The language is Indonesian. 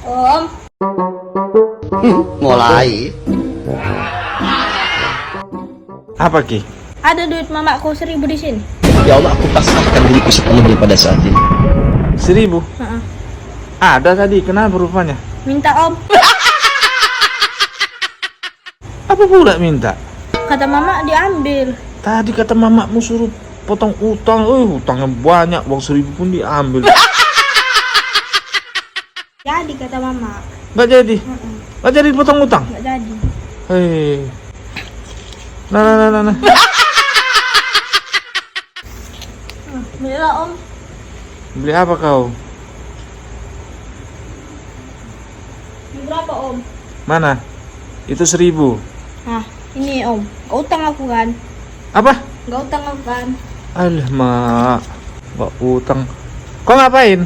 Om, Mulai. Apa Ki? ada duit mamaku 1.000 di sini. Ya Allah, aku pasrahkan diriku sepenuhnya pada saat ini. 1.000? Heeh. Ada tadi, kenapa rupanya? Minta Om. Apa pula minta? Kata mama diambil. Tadi kata mamamu suruh potong utang. Utangnya banyak, uang 1.000 pun diambil. Jadi kata mama. Nggak jadi? Heeh. Nggak jadi potong utang? Nggak jadi. Hei. Nah. Belilah Om. Beli apa kau? Ini berapa Om? Mana? Itu 1.000. Nah, ini Om. Gak utang aku kan? Apa? Gak utang aku kan? Alah, mak. Nggak utang. Kau ngapain?